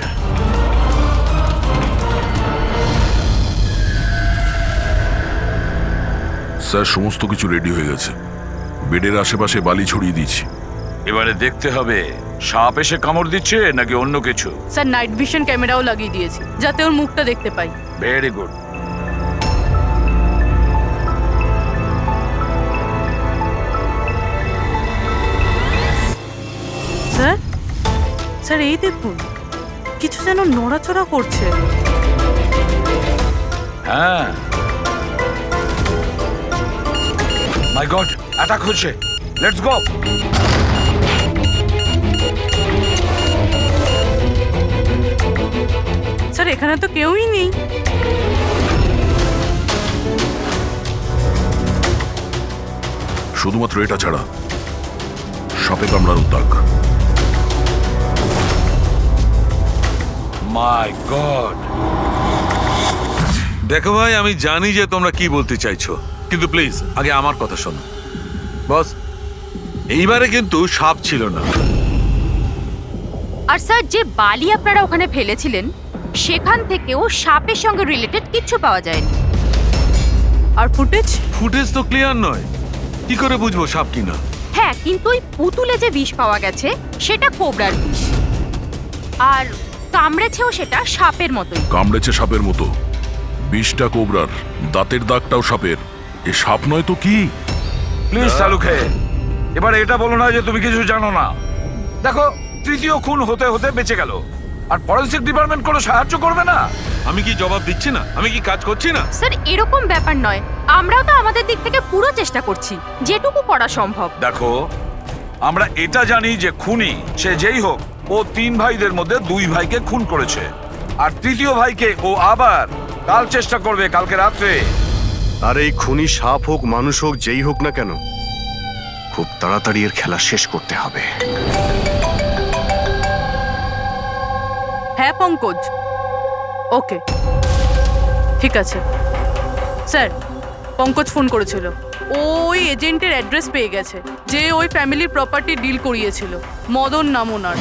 স্যার, সমস্ত কিছু রেডি হয়ে গেছে। বেডের আশেপাশে বালি ছড়িয়ে দিয়েছি। এবারে দেখতে হবে সাপ এসে কামড় দিচ্ছে নাকি অন্য কিছু। স্যার, নাইট ভিশন ক্যামেরাও লাগিয়ে দিয়েছি যাতে ওর মুখটা দেখতে পাই। Very good. স্যার, স্যার এই দেখুন, কিছু যেন নড়াচড়া করছে। হ্যাঁ, মাই গড, অ্যাটাক হচ্ছে। Let's go. স্যার, এখানে তো কেউই নেই। শুধুমাত্র এটা ছাড়া সাপে কামড়ানোর দাগ। মাই গড। দেখো ভাই, আমি জানি যে তোমরা কি বলতে চাইছো, কিন্তু প্লিজ আগে আমার কথা শোনো। বস, এইবারে কিন্তু সাপ ছিল না। আর স্যার, যে বালি আপনারা ওখানে ফেলেছিলেন সেখান থেকেও সাপের সঙ্গে রিলেটেড কিছু পাওয়া যায়নি। আর ফুটেজ ফুটেজ তো ক্লিয়ার নয়, কি করে বুঝবো সাপ কিনা? হ্যাঁ, কিন্তু ওই পুতুলে যে বিষ পাওয়া গেছে সেটা কোবরার বিষ, আর কামড়েছেও সেটা সাপের মতোই। কামড়েছে সাপের মতো, বিষটা কোবরার, দাঁতের দাগটাও সাপের। এ সাপ নয় তো কি? প্লিজ সালুখে, এবার এটা বলো না যে তুমি কিছু জানো না। দেখো, তৃতীয় খুন হতে হতে বেঁচে গেল, আর ফরেনসিক ডিপার্টমেন্ট কোনো সাহায্য করবে না। আমি কি জবাব দিচ্ছি না? আমি কি কাজ করছি না? স্যার, এরকম ব্যাপার নয়, আমরাও তো আমাদের দিক থেকে পুরো চেষ্টা করছি যেটুকু করা সম্ভব। দেখো, আমরা এটা জানি যে খুনি সে যেই হোক, ও তিন ভাইদের মধ্যে দুই ভাইকে খুন করেছে, আর তৃতীয় ভাইকে ও আবার কাল চেষ্টা করবে, কালকে রাত্রে। আর এই খুনি সাপ হোক মানুষ হোক যেই হোক না কেন, খুব তাড়াতাড়ি এর খেলা শেষ করতে হবে। হ্যাঁ পঙ্কজ, ওকে ঠিক আছে। স্যার, পঙ্কজ ফোন করেছিল, ওই এজেন্টের অ্যাড্রেস পেয়ে গেছে যে ওই ফ্যামিলির প্রপার্টি ডিল করিয়েছিল। মদন নাম ওনার,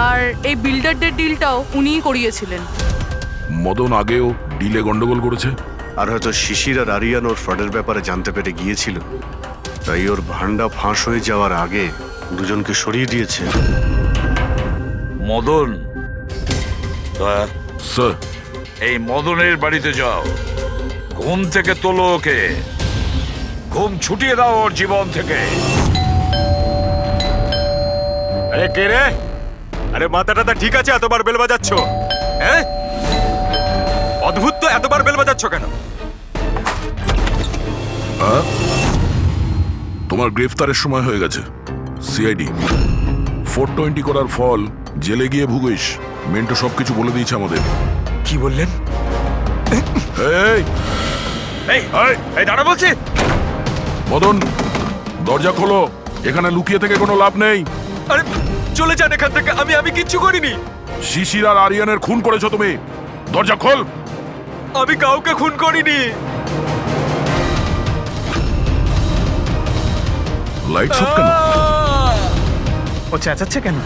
আর এই বিল্ডারদের ডিলটাও উনিই করিয়েছিলেন। মদন আগেও ডিলে গন্ডগোল করেছে, আর হয়তো শিশির আর আরিয়ান ওর ফ্রডের ব্যাপারে জানতে পেরে গিয়েছিল, তাই ওর ভান্ডা ফাঁস হয়ে যাওয়ার আগে দুজনকে সরিয়ে দিয়েছে। মদন, দয়া, স্যার এই মদনের বাড়িতে যাও, ঘুম থেকে তোলো ওকে, ঘুম ছুটিয়ে দাও ওর জীবন থেকে। আরে কে রে? আরে মাথাটা ঠিক আছে, এতবার বেল বাজাচ্ছ? হ্যাঁ, অদ্ভুত তো, এতবার বেল বাজাচ্ছ কেন? তোমার গ্রেফতারের সময় হয়ে গেছে। সিআইডি 420 করার ফল জেলে গিয়ে ভুগিস। মেন্টো সবকিছু বলে দিয়েছে আমাদের। কি বললেন? এই এই এই দাঁড়া বলছি। মদন, দরজা খোলো, এখানে লুকিয়ে থেকে কোনো লাভ নেই। আরে চলে যান এখান থেকে, আমি কিচ্ছু করিনি। শিশির আর আরিয়ানের খুন করেছো তুমি। দরজা খোল। আমি কাউকে খুন করিনি। লাইট সব কেন? ও চেঁচাচ্ছে কেন?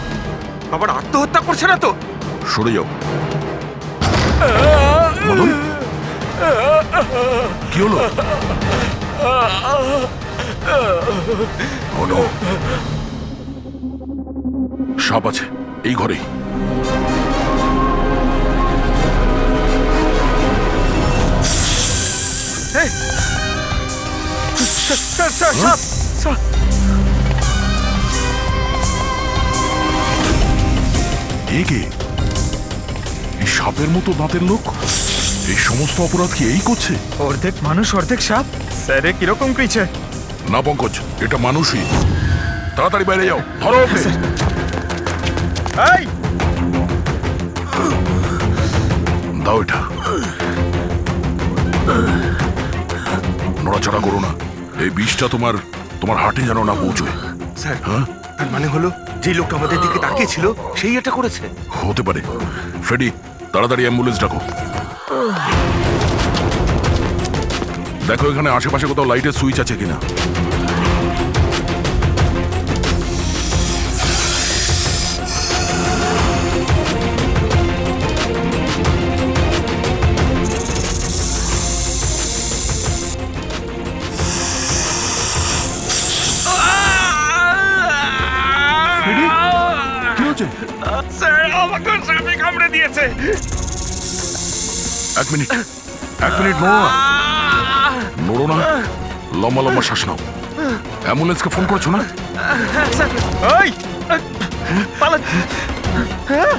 আবার আত্মহত্যা করছে না তো? সরে যাও। মদন, কি হলো? Oh no! সাপ আছে এই ঘরেই। এ কে? এই সাপের মতো দাঁতের লোক এই সমস্ত অপরাধ কি এই করছে? অর্ধেক মানুষ অর্ধেক সাপ। স্যার এ কিরকম ক্রিচার? না পঙ্কজ, এটা মানুষই। তাড়াতাড়ি বাইরে যাও, ধরো ওকে। এই দাও এটা। নড়াচড়া করো না, এই বিষটা তোমার হার্টে যেন না পৌঁছয়। স্যার, হ্যাঁ, তার মানে হলো যে লোকটা আমাদের দিকে তাকিয়েছিল সেই এটা করেছে। হতে পারে। ফ্রেডি, তাড়াতাড়ি অ্যাম্বুলেন্স ডাকো। দেখো এখানে আশেপাশে কোথাও লাইটের সুইচ আছে কিনা। কি হচ্ছে? স্যার, আমাকে সাপে কামড়ে দিয়েছে। এক মিনিট নড়ো না। লম্বা লম্বা শ্বাস নাও। অ্যাম্বুলেন্সকে ফোন করেছো না? এই পালা। হ্যাঁ,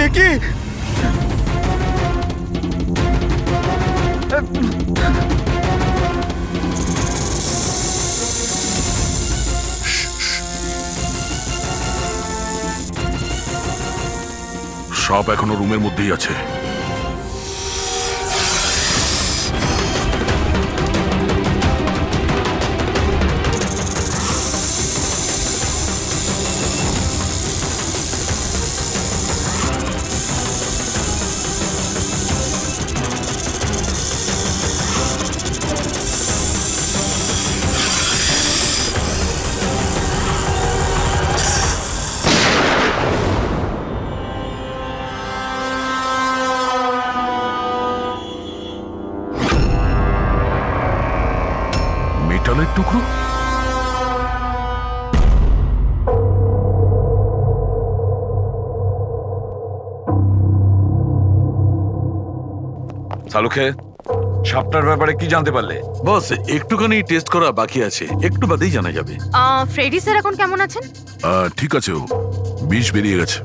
এ কি? সাপ এখনো রুমের মধ্যেই আছে। মেটালের টুকরো? সালুখে, সাপটার ব্যাপারে কি জানতে পারলে? বস, একটুখানি টেস্ট করা বাকি আছে, একটু বাদেই জানা যাবে। ফ্রেডি স্যার এখন কেমন আছেন? ঠিক আছে, ও বিষ বেরিয়ে গেছে।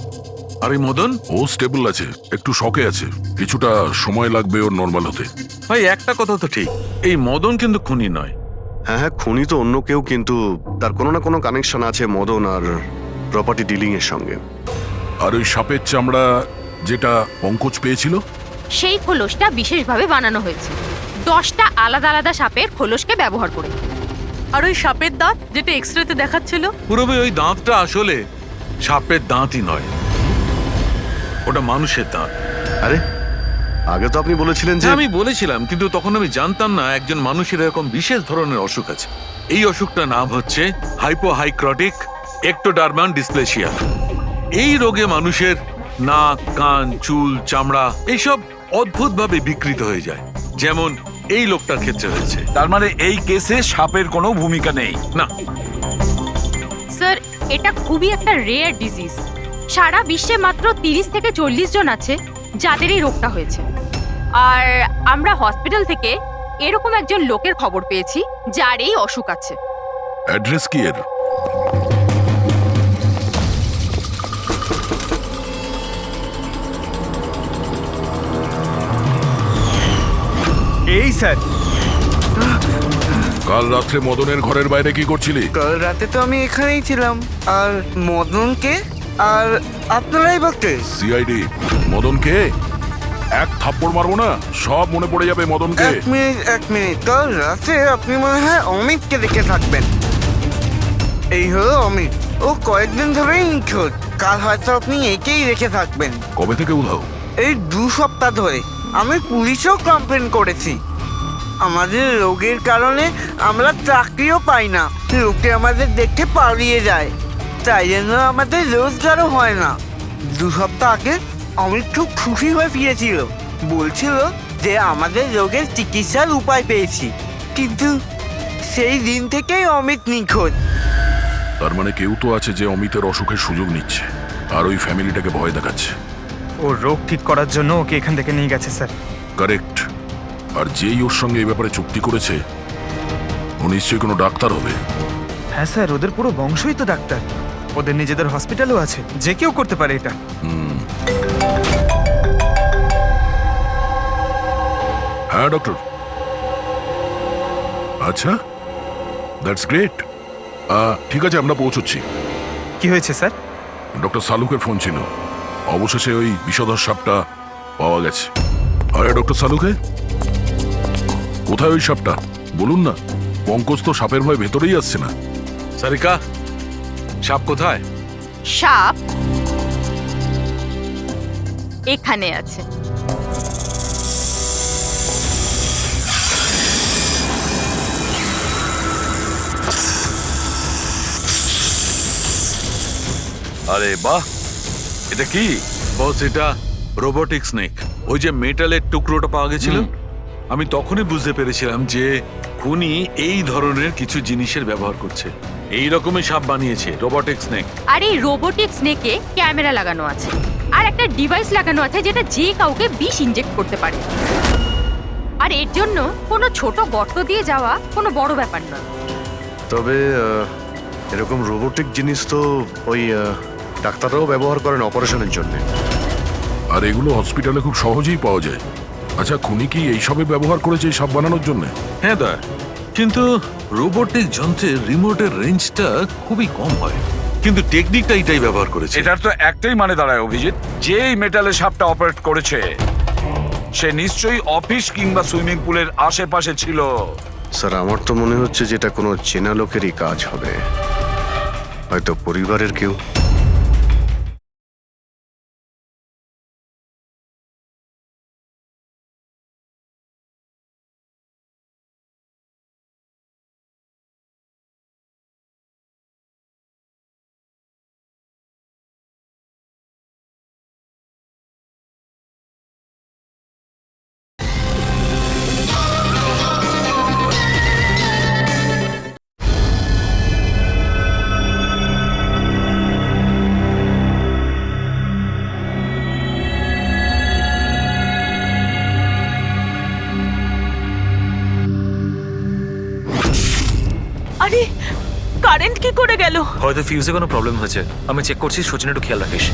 আরে মদন, ও স্টেবল আছে, একটু শকে আছে, কিছুটা সময় লাগবে ওর নর্মাল হতে। ভাই একটা কথা তো ঠিক, এই মদন কিন্তু খুনি নয়। হ্যাঁ, খুনি তো অন্য কেউ, কিন্তু তার কোনো না কোনো কানেকশন আছে মদন আর প্রপার্টি ডিলিং এর সঙ্গে। আর ওই সাপের চামড়া যেটা পঙ্কজ পেয়েছিল, সেই খোলসটা বিশেষভাবে বানানো হয়েছে 10টা আলাদা আলাদা সাপের খোলসকে ব্যবহার করে। আর ওই সাপের দাঁত যেটা এক্সরেতে দেখাচ্ছিল, পুরোপুরি ওই দাঁতটা আসলে সাপের দাঁতই নয়, ওটা মানুষের দাঁত। আরে আগে তো আপনি বলেছিলেন যে হ্যাঁ, আমি বলেছিলাম, কিন্তু তখন আমি জানতাম না একজন মানুষের এরকম বিশেষ ধরনের অসুখ আছে। এই অসুখটার নাম হচ্ছে হাইপোহাইক্রটিক একটোডার্মান ডিসপ্লেসিয়া। এই রোগে মানুষের নাক, কান, চুল, চামড়া এইসব অদ্ভুতভাবে বিকৃত হয়ে যায়, যেমন এই লোকটার ক্ষেত্রে হয়েছে। তার মানে এই কেসে সাপের কোনো ভূমিকা নেই? না স্যার এটা খুবই একটা রেয়ার ডিজিজ। সারা বিশ্বে মাত্র 30 থেকে 40 জন আছে যাদের এই রোগটা হয়েছে। আর আমরা হসপিটাল থেকে এরকম একজন লোকের খবর পেয়েছি যার এই অসুখ আছে। অ্যাড্রেস কি এর? এই স্যার, কাল রাত্রে মদনের ঘরের বাইরে কি করছিলি? কাল রাতে তো আমি এখানেই ছিলাম। আর মদনকে আর আপনারাই বলতে সিআইডি। মদনকে এক থাপ্পড় মারবো না, সব মনে পড়ে যাবে মদনকে। এক মিনিট কাল রাতে আপনি মনে হয় অমিতকে দেখে থাকবেন। এই হলো অমিত, ও কয়েকদিন ধরেই নিখোঁজ। কাল হয়তো আপনি একেই রেখে থাকবেন। কবে থেকে উধাও? এই 2 সপ্তাহ ধরে। আমি পুলিশেও কমপ্লেন করেছি। আমাদের রোগের কারণে আমরা চাকরিও পাই না, লোকে আমাদের দেখে পালিয়ে যায়, তাই জন্য আমাদের রোজগারও হয় না। 2 সপ্তাহ আগে অমিত খুব খুশি হয়ে ফিরেছিল, বলছিল যে আমাদের রোগের চিকিৎসার উপায় পেয়েছি। কিন্তু সেই দিন থেকেই অমিত নিখোঁজ। তার মানে কেউ তো আছে যে অমিতের অসুখের সুযোগ নিচ্ছে আর ওই ফ্যামিলিটাকে ভয় দেখাচ্ছে। ওর রোগ ঠিক করার জন্য ওকে এখান থেকে নিয়ে গেছে স্যার। কারেক্ট। আর যেই ওর সঙ্গে এই ব্যাপারে চুক্তি করেছে ও নিশ্চয়ই কোনো ডাক্তার হবে। হ্যাঁ স্যার, ওদের পুরো বংশই তো ডাক্তার। ওদের নিজেদের হসপিটালও আছে, যে কেউ করতে পারে এটা। হ্যাঁ ডক্টর। আচ্ছা, দ্যাটস গ্রেট। ঠিক আছে, আমরা পৌঁছচ্ছি। কি হয়েছে স্যার? ডক্টর সালুকের ফোন ছিল, অবশেষে ওই বিষধর সাপটা পাওয়া গেছে। আরে ডক্টর সালুকে, কোথায় ওই সাপটা বলুন না? পঙ্কজ তো সাপের ভয় ভেতরেই আসছে না। সারিকা, সাপ কোথায়? সাপ এখানে আছে। আরে বাহ, এটা কি? বস, এটা রোবোটিক স্নেক। ওই যে মেটালের টুকরোটা পাওয়া গেছিল, আমি তখনই বুঝতে পেরেছিলাম যে খুনি এই ধরনের কিছু জিনিসের ব্যবহার করছে। এই রকমই সাপ বানিয়েছে রোবোটিক স্নেক। আর এই রোবোটিক স্নেকে ক্যামেরা লাগানো আছে আর একটা ডিভাইস লাগানো আছে যেটা যে কাউকে বিষ ইনজেক্ট করতে পারে। আর এর জন্য কোনো ছোট গর্ত দিয়ে যাওয়া কোনো বড় ব্যাপার নয়। তবে এরকম রোবোটিক জিনিস তো ওই ডাক্তাররাও ব্যবহার করেন অপারেশনের জন্য। আর এগুলো হসপিটালে খুব সহজেই পাওয়া যায়। আচ্ছা, খুনি কি এইসবে ব্যবহার করেছে এই সাপ বানানোর জন্য? হ্যাঁ দা, কিন্তু রোবোটিক যন্ত্রের রিমোটের রেঞ্জটা খুবই কম হয়, কিন্তু টেকনিকটা এটাই ব্যবহার করেছে। এটার তো একটাই মানে দাঁড়ায় অভিজিৎ, যে এই মেটালের সাপটা অপারেট করেছে সে নিশ্চয়ই অফিস কিংবা সুইমিং পুলের আশেপাশে ছিল। স্যার, আমার তো মনে হচ্ছে যে এটা কোনো চেনা লোকেরই কাজ হবে, হয়তো পরিবারের কেউ। আরে কারেন্ট কি করে গেল? হয়তো ফিউজে কোনো প্রবলেম হয়েছে। আমি চেক করছি, সচিন একটু খেয়াল রাখিস।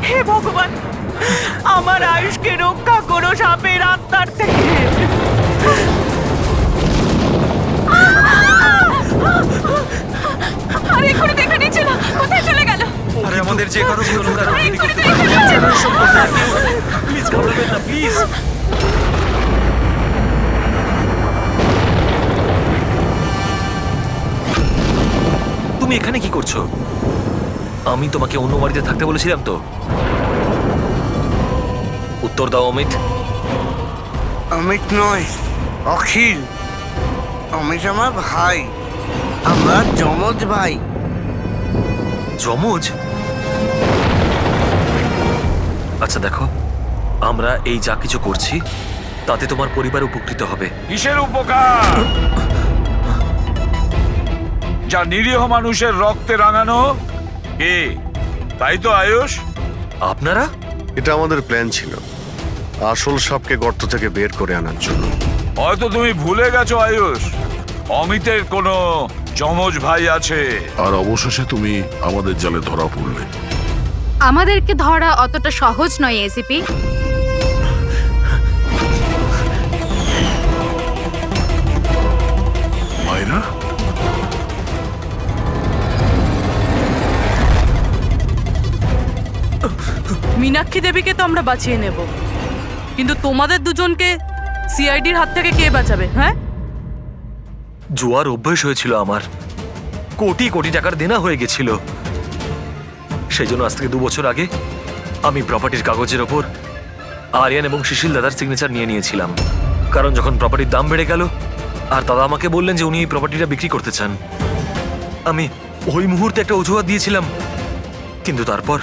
হে ভগবান, আমার আয়ুষকে রক্ষা করো সাপের আত্মার থেকে। আরে এক্ষুনি দেখা নিচ্ছে না, কোথায় চলে গেল? আরে আমাদের যে কারো ভুল হলো, প্লিজ ঘাবড়াবেন না, প্লিজ। তুমি এখানে কি করছো? আমি তোমাকে অন্য বাড়িতে থাকতে বলেছিলাম তো। উত্তর দাও অমিত। অমিত নয়, অখিল। অমিত আমার ভাই। আমরা যমজ ভাই। যমজ? আচ্ছা দেখো, আমরা এই যা কিছু করছি তাতে তোমার পরিবার উপকৃত হবে। কিসের উপকার? যা নিরীহ মানুষের রক্তে রাঙানো কে, তাই তো আয়ুষ? আপনারা? এটা আমাদের প্ল্যান ছিল, আসল সাপকে গর্ত থেকে বের করে আনার জন্য। হয়তো তুমি ভুলে গেছো আয়ুষ, অমিতের কোনো যমজ ভাই আছে। আর অবশেষে তুমি আমাদের জালে ধরা পড়লে। আমাদেরকে ধরা অতটা সহজ নয় এসিপি। মায়েরা, মীনাক্ষী দেবীকে তো আমরা বাঁচিয়ে নেব, কিন্তু তোমাদের দুজনকে সিআইডির হাত থেকে কে বাঁচাবে? হ্যাঁ, জুয়ার অভ্যেস হয়েছিল আমার, কোটি কোটি টাকার দেনা হয়ে গেছিল। সেই জন্য আজ থেকে 2 বছর আগে আমি প্রপার্টির কাগজের ওপর আরিয়ান এবং সুশীল দাদার সিগনেচার নিয়ে নিয়েছিলাম। কারণ যখন প্রপার্টির দাম বেড়ে গেল আর দাদা আমাকে বললেন যে উনি এই প্রপার্টিটা বিক্রি করতে চান, আমি ওই মুহূর্তে একটা অজুহাত দিয়েছিলাম। কিন্তু তারপর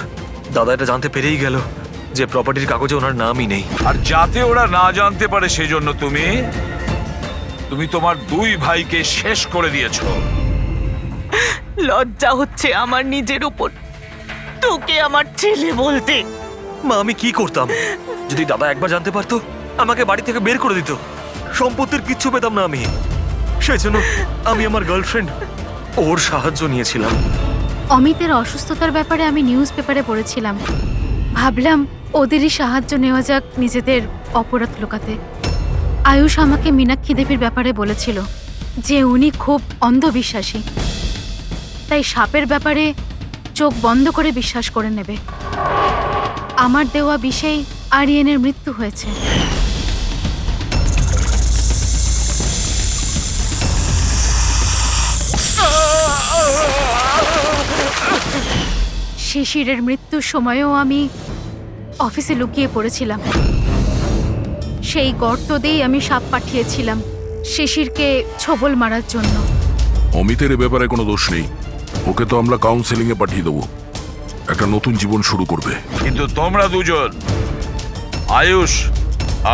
দাদা এটা জানতে পেরেই গেল যে প্রপার্টির কাগজে ওনার নামই নেই। আর যাতে ওরা না জানতে পারে সেই জন্য তুমি তোমার 2 ভাইকে শেষ করে দিয়েছো। লজ্জা হচ্ছে আমার নিজের উপর, তোকে আমার ছেলে বলতে। মা, আমি কি করতাম? যদি দাদা একবার জানতে পারতো আমাকে বাড়ি থেকে বের করে দিত, সম্পত্তির কিচ্ছু পেতাম না আমি। সেই জন্য আমি আমার গার্লফ্রেন্ড ওর সাহায্য নিয়েছিলাম। অমিতের অসুস্থতার ব্যাপারে আমি নিউজ পেপারে পড়েছিলাম, ভাবলাম ওদেরই সাহায্য নেওয়া যাক নিজেদের অপরাধ লুকাতে। আয়ুষ আমাকে মীনাক্ষী দেবীর ব্যাপারে বলেছিল যে উনি খুব অন্ধবিশ্বাসী, তাই সাপের ব্যাপারে চোখ বন্ধ করে বিশ্বাস করে নেবে। আমার দেওয়া বিষেই আরিয়ানের মৃত্যু হয়েছে। শিশিরের মৃত্যুর সময়ও আমি অফিসে লুকিয়ে পড়েছিলাম। সেই গর্ত দিয়েই আমি সাপ পাঠিয়েছিলাম শিশিরকে ছোবল মারার জন্য। অমিতের এ ব্যাপারে কোনো দোষ নেই, ওকে তো আমরা কাউন্সেলিং এ পাঠিয়ে দেবো, একটা নতুন জীবন শুরু করবে। কিন্তু তোমরা দুজন, আয়ুষ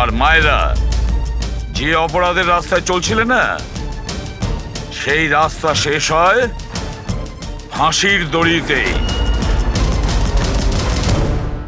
আর মায়েরা, যে অপরাধের রাস্তায় চলছিলে না, সেই রাস্তা শেষ হয় ফাঁসির দড়িতেই।